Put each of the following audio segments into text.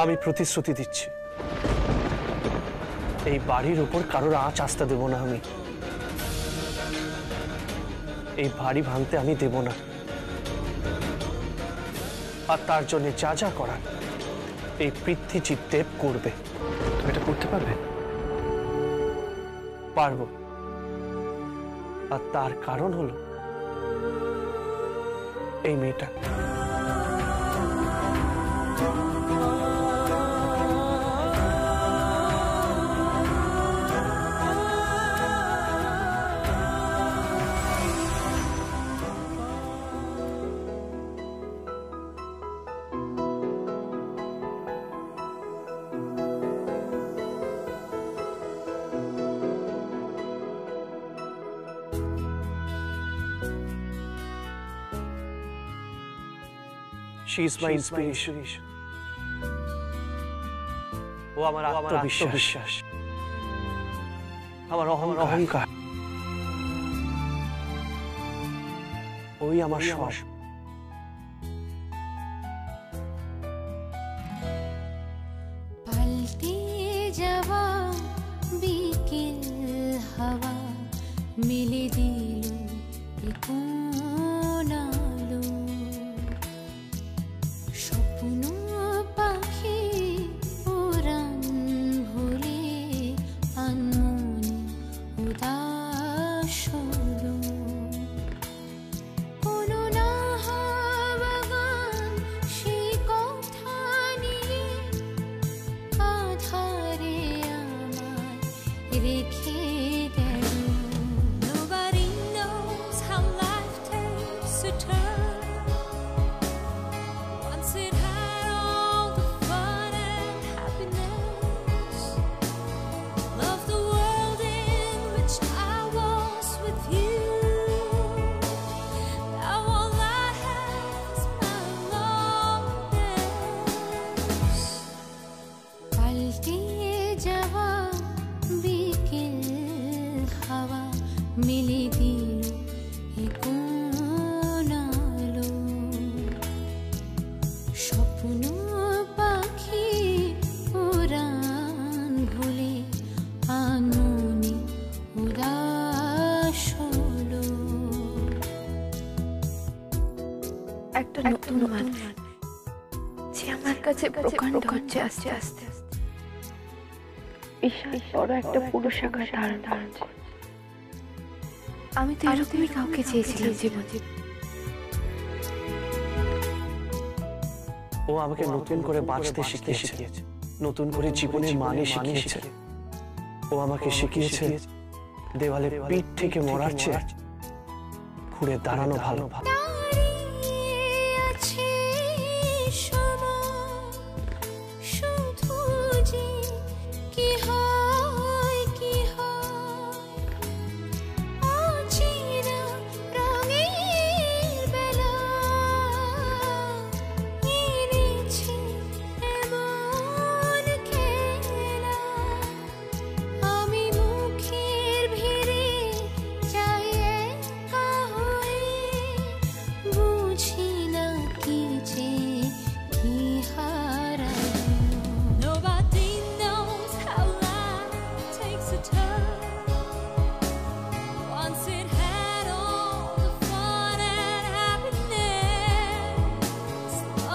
আমি প্রতিশ্রুতি দিচ্ছি, এই বাড়ির উপর কারোর আঁচ আসতে দেব না। আমি এই বাড়ি ভাঙতে আমি দেব না। আর তার জন্য যা যা করার এই পৃথ্বীজিৎ দেব করবে। তুমি এটা করতে পারবে? পারবো। আর তার কারণ হলো এই মেয়েটা। She is my inspiration. ও আমার আত্মবিশ্বাস, আমার অহংকার, ওই আমার সব। পাল্টে যাওয়া বিকেল হাওয়া মিলে দিল কোন আলো, স্বপ্ন পাখি উড়ান ভুলে আনমনে উদাস হলো। কোনো না হওয়া গান সেই কথা নিয়ে আধারে আমায় রেখে গেল। Nobody knows how life takes a turn. Once it had all the fun and happiness. Love the world in which I was with you. Now all I have is my loneliness. পাল্টে যাওয়া বিকেল হাওয়া মিলে দিল কোন আলো, স্বপ্ন পাখি উড়ান ভুলে আনমনে উদাস হলো। একটা নতুন মানুষ যে আমার কাছে প্রকাণ্ড হচ্ছে আস্তে আস্তে। বিশাল বড় একটা পুরুষাকার ধারণ করছে। আমি তো এরকমই কাউকে চেয়েছিলাম জীবনে। ও আমাকে নতুন করে বাঁচতে শিখিয়েছে, নতুন করে জীবনের মানে শিখিয়েছে। ও আমাকে শিখিয়েছে দেওয়ালে পিঠ থেকে মরার চেয়ে ঘুরে দাঁড়ানো ভালো। দাঁড়িয়ে আছে সময়, শুধু যে কি হয় কি হয়, অচেনা রঙের বেলা এনেছে এমন খেলা। আমি মুখের ভিড়ে যাই একা হয়ে, বুঝি না কি যে কি হারালাম। Nobody knows how life takes a turn. Once it had all the fun and happiness.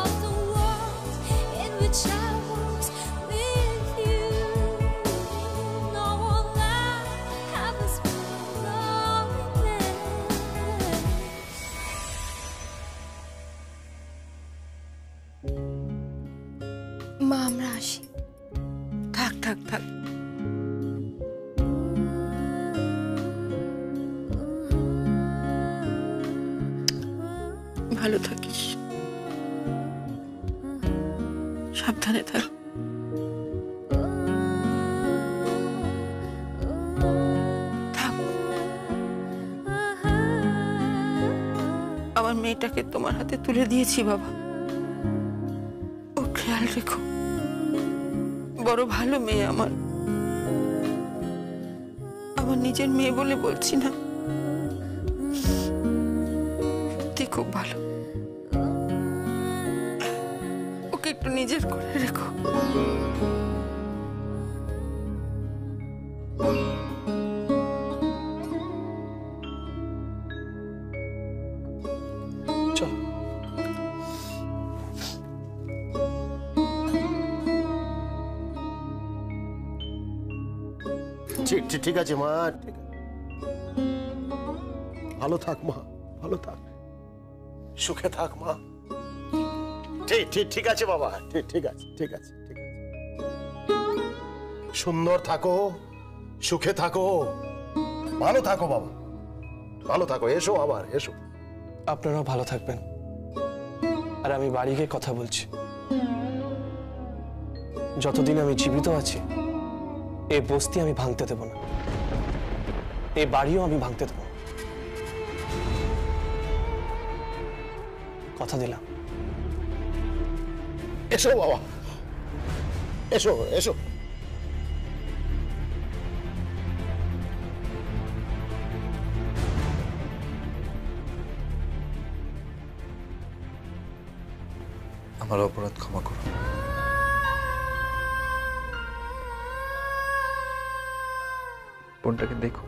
Of the world in which I was with you. Now all I have is my loneliness. মা আমরা আসি। থাক থাক থাক, ভালো থাকিস, সাবধানে থাক। থাক, আমার মেয়েটাকে তোমার হাতে তুলে দিয়েছি বাবা। ও খেয়াল রেখো, বড় ভালো মেয়ে আমার। আমার নিজের মেয়ে বলে বলছি না, সত্যি খুব ভালো। ওকে একটু নিজের করে রেখো। চলো। ঠিক আছে মা, ঠিক আছে। ভালো থাক মা, ভালো থাক, সুখে থাক মা। ঠিক আছে বাবা, ঠিক আছে, ঠিক আছে, ঠিক আছে। সুন্দর থাকো, সুখে থাকো, ভালো থাকো বাবা, ভালো থাকো। এসো আবার, এসো। আপনারাও ভালো থাকবেন। আর আমি বাড়ি গিয়ে কথা বলছি। যতদিন আমি জীবিত আছি এই বস্তি আমি ভাঙতে দেব না, এই বাড়িও আমি ভাঙতে দেব না। কথা দিলাম। এসো বাবা, এসো এসো। আমার অপরাধ ক্ষমা করো। বোনটাকে দেখো।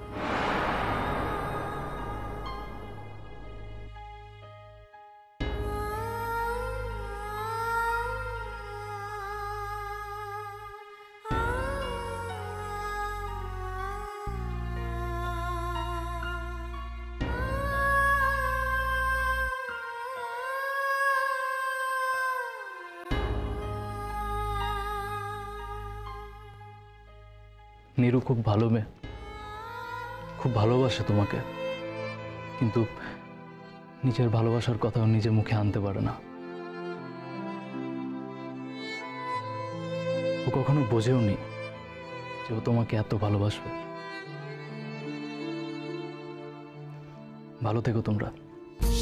নীরু খুব ভালো মেয়ে, খুব ভালোবাসে তোমাকে, কিন্তু নিজের ভালোবাসার কথাও নিজে মুখে আনতে পারে না। ও কখনো বোঝেও নি যে ও তোমাকে এত ভালোবাসবে। ভালো থেকো তোমরা।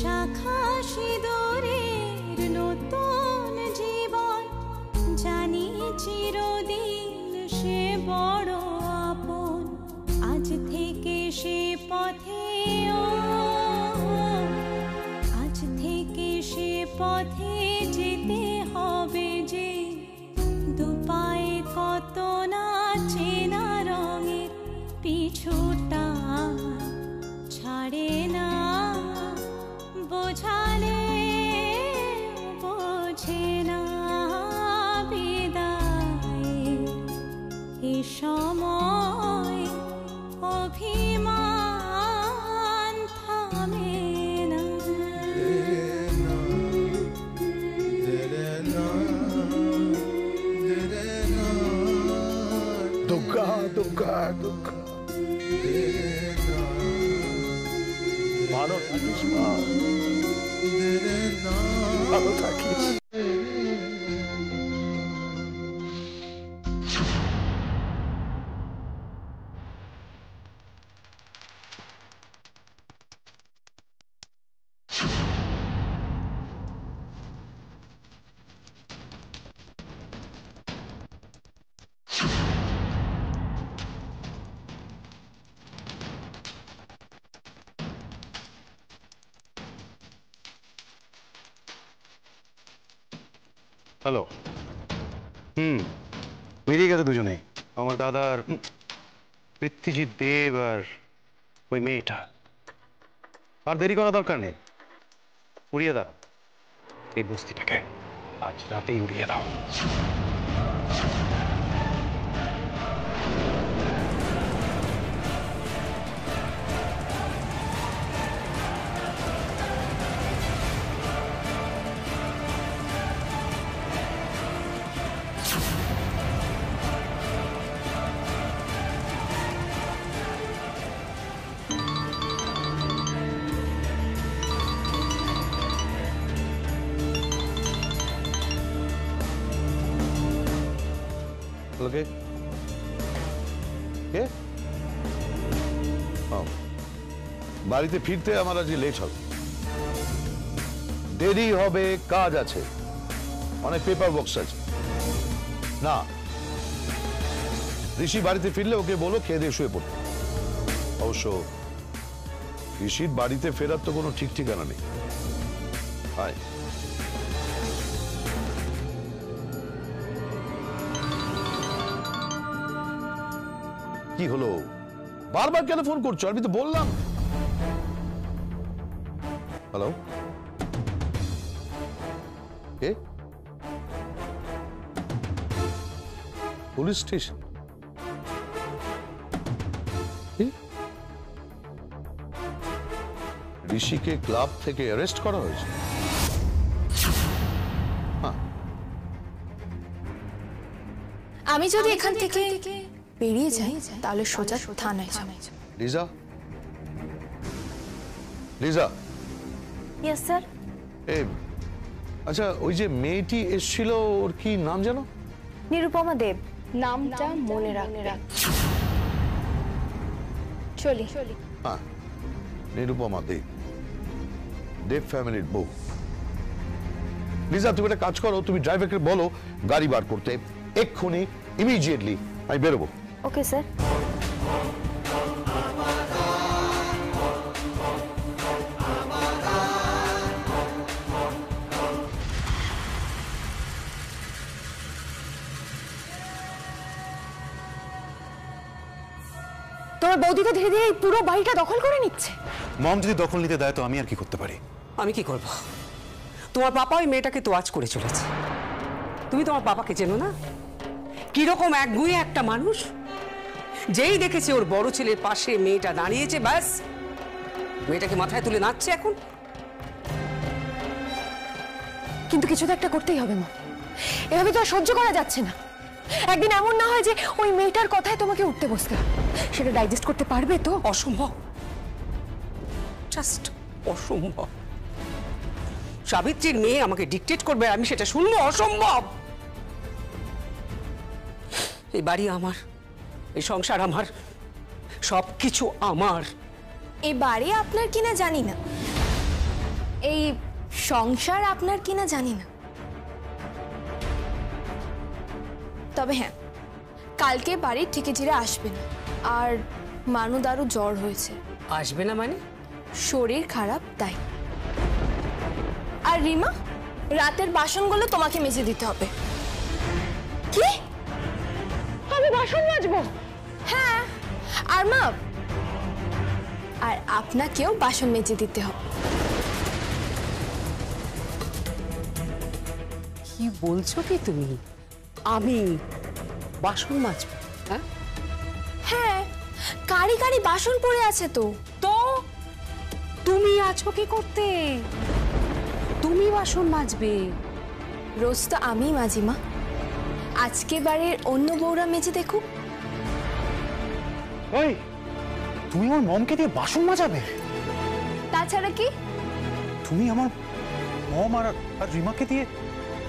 শাখা সিঁদুরের নতুন জীবন, জানি চিরদিন সে বড় আপন। আজ থেকে সে পথে আজ থেকে সে পথে যেতে হবে যে। দুপায়ে কত না চেনা রঙের পিছুটা ছাড়ে না, বোঝালে বোঝে না। বিদায়ের এ সময় অভিমান থামে না। দুর্গা দুর্গা দুর্গা। ভালো থাকিস মা, ভালো থাকিস। হ্যালো। বেরিয়ে গেছে দুজনে, আমার দাদার পৃথ্বীজিৎ দেব আর ওই মেয়েটা। আর দেরি করা দরকার নেই, উড়িয়ে দাও এই বস্তিটাকে, আজ রাতেই উড়িয়ে দাও। কে কে? বাড়িতে ফিরতে আমার আজ লেট হবে, দেরি হবে, কাজ আছে, অনেক পেপার বক্স আছে। না, ঋষি বাড়িতে ফিরলে ওকে বলো খেয়ে দিয়ে শুয়ে পড়তে। অবশ্য ঋষির বাড়িতে ফেরার তো কোনো ঠিক ঠিকানা নেই। কি হলো? বারবার কেন ফোন করছো? আমি তো বললাম। হ্যালো, কে? Police station? ঋষিকে ক্লাব থেকে অ্যারেস্ট করা হয়েছে? আমি যদি এখান থেকে বেরিয়ে যাই তাহলে সোজা থানায় যাব। লিজা, লিজা। Yes sir. আচ্ছা, ওই যে মেয়েটি এসেছিল, ওর কি নাম জানো? নিরুপমা দেব। নামটা মনে রাখ। চলি। হ্যাঁ, নিরুপমা দেব, দেব ফ্যামিলির বউ। লিজা, তুমি একটা কাজ করো, তুমি ড্রাইভারকে বলো গাড়ি বার করতে এক্ষুনি, ইমিডিয়েটলি। আমি বেরোবো। Okay sir. তোমার বৌদি তো ধীরে ধীরে এই পুরো বাড়িটা দখল করে নিচ্ছে। মম যদি দখল নিতে দেয় তো আমি আর কি করতে পারি? আমি কি করব? তোমার বাবা ওই মেয়েটাকে তোয়াজ করে চলেছে। তুমি তোমার বাবাকে চেনো না? কিরকম একগুঁয়ে একটা মানুষ। যেই দেখেছে ওর বড় ছেলের পাশে মেয়েটা দাঁড়িয়েছে, ব্যাস মেয়েটাকে মাথায় তুলে নাচছে এখন। কিন্তু কিছু তো একটা করতেই হবে মা, এভাবে তো আর সহ্য করা যাচ্ছে না। একদিন এমন না হয় যে ওই মেয়েটার কথায় তোমাকে উঠতে বসতে হবে। সেটা ডাইজেস্ট করতে পারবে তো? অসম্ভব, জাস্ট অসম্ভব। সাবিত্রীর মেয়ে আমাকে ডিকটেট করবে, আমি সেটা শুনবো? অসম্ভব। এই বাড়ি আমার, এই সংসার আমার, সবকিছু আমার। এই বাড়ি আপনার কিনা জানি না, এই সংসার আপনার কিনা জানি না, তবে হ্যাঁ, কালকে বাড়ির ঠিকিজিরা আসবে না। আর মানুদারও জ্বর হয়েছে। আসবে না মানে? শরীর খারাপ তাই। আর রিমা, রাতের বাসনগুলো তোমাকে মেজে দিতে হবে। কি? আমি বাসন মাজবো? হ্যাঁ। আর মা, আর আপনাকেও বাসন মেজে দিতে হবে। কি বলছো কি তুমি? আমি বাসন মাজবো? হ্যাঁ হ্যাঁ, কারি কারি বাসন পড়ে আছে তো। তো তুমি আছো কি করতে? তুমি বাসন মাজবে? রোজ তো আমি মাজি মা, আজকে বাড়ির অন্য বউরা মেজে দেখুক। ওই, তুমি আমার মমকে দিয়ে বাসন মাজাবে? তাছাড়া কি? তুমি আমার মম আর রিমাকে দিয়ে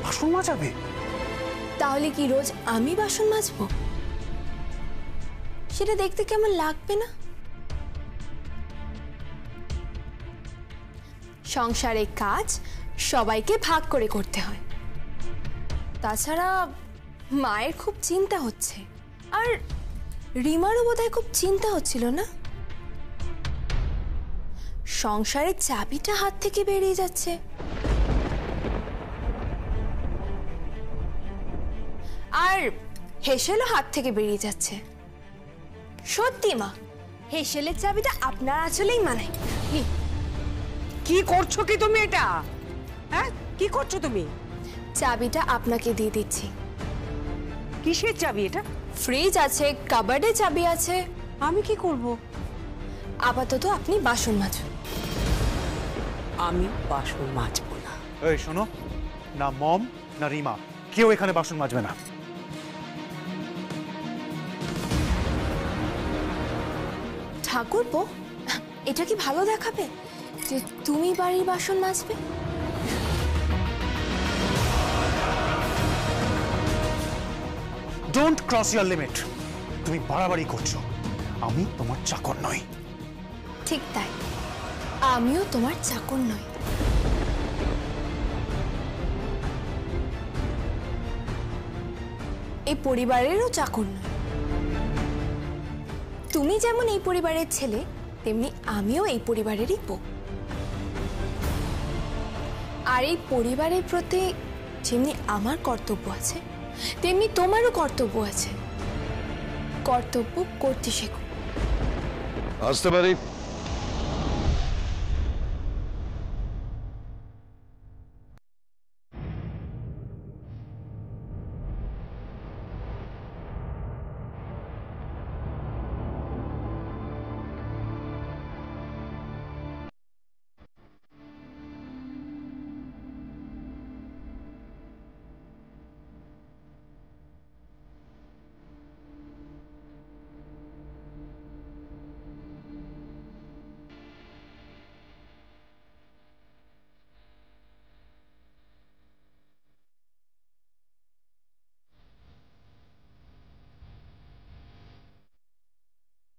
বাসন মাজাবে? তাহলে কি রোজ আমি বাসন মাজবো? সেটা দেখতে কেমন লাগবে না? সংসারে কাজ সবাইকে ভাগ করে করতে হয়। তাছাড়া মায়ের খুব চিন্তা হচ্ছে, আর রিমারও বোধহয় খুব চিন্তা হচ্ছিল না? সংসারের চাবিটা হাত থেকে বেরিয়ে যাচ্ছে। আর হেসেলও হাত থেকে বেরিয়ে যাচ্ছে। সত্যি মা, হেসেলের চাবিটা আপনার আসলেই মানায়। কি করছো কি তুমি এটা? হ্যাঁ, কি করছো তুমি? চাবিটা আপনাকে দিয়ে দিচ্ছি। কিসের চাবি এটা? ফ্রিজ আছে, কাবার্ডে চাবি আছে। আমি কি করব? আপাতত আপনি বাসন মাজুন। আমি বাসন মাজবো না। এই শোনো, না মম না রিমা কেউ এখানে বাসন মাজবে না। ঠাকুরপো, এটা কি ভালো দেখাবে যে তুমি বাড়ির বাসন মাজবে? Don't cross your limit. তুমি বাড়াবাড়ি করছো। আমি তোমার চাকর নই। ঠিক তাই, আমিও তোমার চাকর নই। এই পরিবারেরও চাকর নই। তুমি যেমন এই পরিবারের ছেলে, তেমনি আমিও এই পরিবারেরই বউ। আর এই পরিবারের প্রতি যেমনি আমার কর্তব্য আছে, তেমনি তোমারও কর্তব্য আছে। কর্তব্য করতে শেখো। আসতে পারি?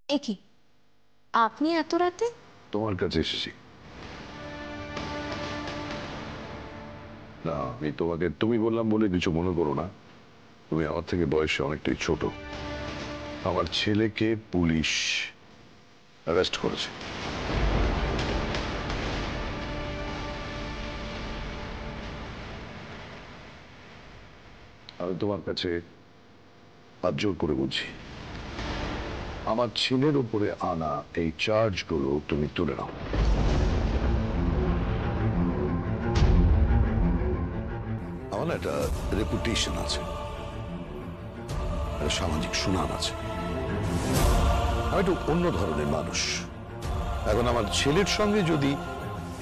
এ কি, আপনি এত রাতে? তোমার কাছে এসেছি। না, আমি তোমাকে তুমি বললাম বলে কিছু মনে করো না। তুমি আমার থেকে বয়সে অনেকটাই ছোট। আমার ছেলেকে পুলিশ অ্যারেস্ট করেছে। আমি তোমার কাছে হাত জোর করে বলছি, আমার ছেলের উপরে আনা এই চার্জগুলো তুমি তুলে নাও। আমার একটা রেপুটেশন আছে, একটা সামাজিক সুনাম আছে। আমি একটু অন্য ধরনের মানুষ। এখন আমার ছেলের সঙ্গে যদি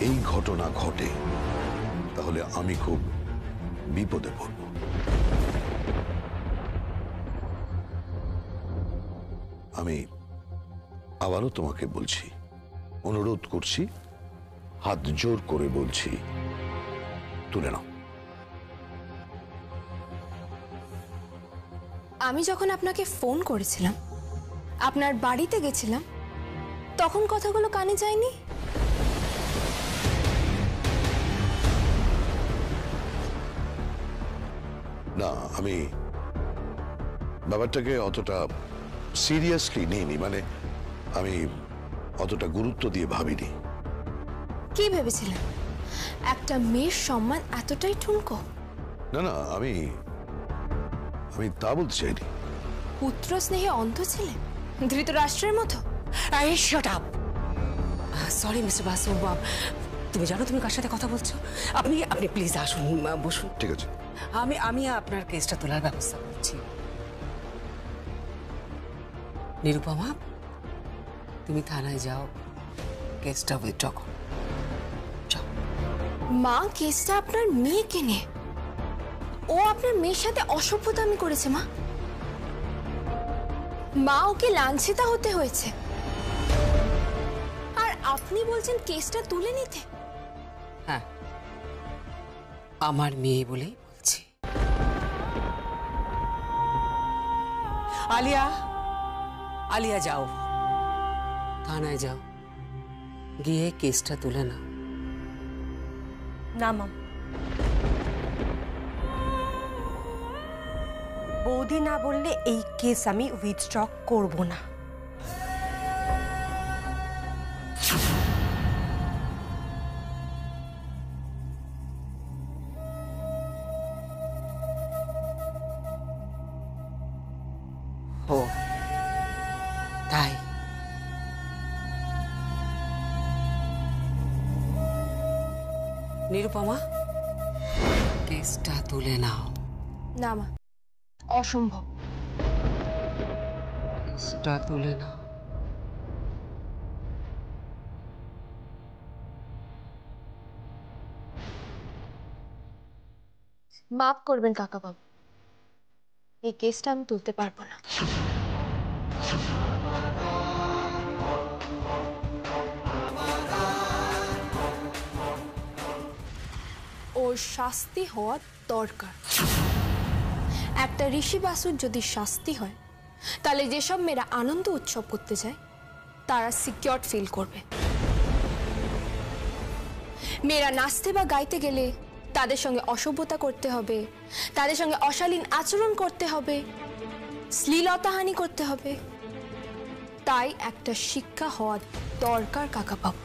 এই ঘটনা ঘটে তাহলে আমি খুব বিপদে পড়ব। আমি আবারও তোমাকে বলছি, অনুরোধ করছি, হাত জোর করে বলছি, তুলে নাও। আমি যখন আপনাকে ফোন করেছিলাম, আপনার বাড়িতে গেছিলাম, তখন কথাগুলো কানে যায়নি? না, আমি ব্যাপারটাকে অতটা সিরিয়াসলি নিইনি, মানে আমি অতটা গুরুত্ব দিয়ে ভাবিনি। কি ভেবেছিলেন একটা মেয়ের সম্মান এতটাই ঠুনকো? না না, আমি তা বলতে চাইনি। পুত্র স্নেহে অন্ধ ছিলেন, ধৃতরাষ্ট্রের মতো? Shut up. Sorry mister Basu, তুমি জানো তুমি কার সাথে কথা বলছো? আপনি আপনি প্লিজ আসুন, বসুন। ঠিক আছে, আমি আপনার কেসটা তোলার ব্যবস্থা করছি। নিরুপমা, তুমি থানায় যাও, কেসটা উইথড্র করো। মা, কেসটা আপনার মেয়েকে নিয়ে। ও আপনার মেয়ের সাথে অসভ্যতামি করেছে মা। মা, ওকে লাঞ্ছিতা হতে হয়েছে, আর আপনি বলছেন কেসটা তুলে নিতে? হ্যাঁ, আমার মেয়ে বলেই বলছি। আলিয়া, আলিয়া যাও, থানায় যাও, গিয়ে কেসটা তুলে নাও। না মা, বৌদি না বললে এই কেস আমি উইথড্র করব না। ও তাই? নিরুপমা, কেসটা তুলে নাও। না মা, অসম্ভব। কেসটা তুলে নাও। মাফ করবেন কাকা বাবু, এই কেসটা আমি তুলতে পারবো না। ওর শাস্তি হওয়া দরকার। একটা ঋষি বাসুর যদি শাস্তি হয়, তাহলে যেসব মেয়েরা আনন্দ উৎসব করতে যায় তারা সিকিউর ফিল করবে। মেয়েরা নাচতে বা গাইতে গেলে তাদের সঙ্গে অসভ্যতা করতে হবে, তাদের সঙ্গে অশালীন আচরণ করতে হবে, শ্লীলতাহানি করতে হবে। তাই একটা শিক্ষা হওয়া দরকার কাকা বাবু।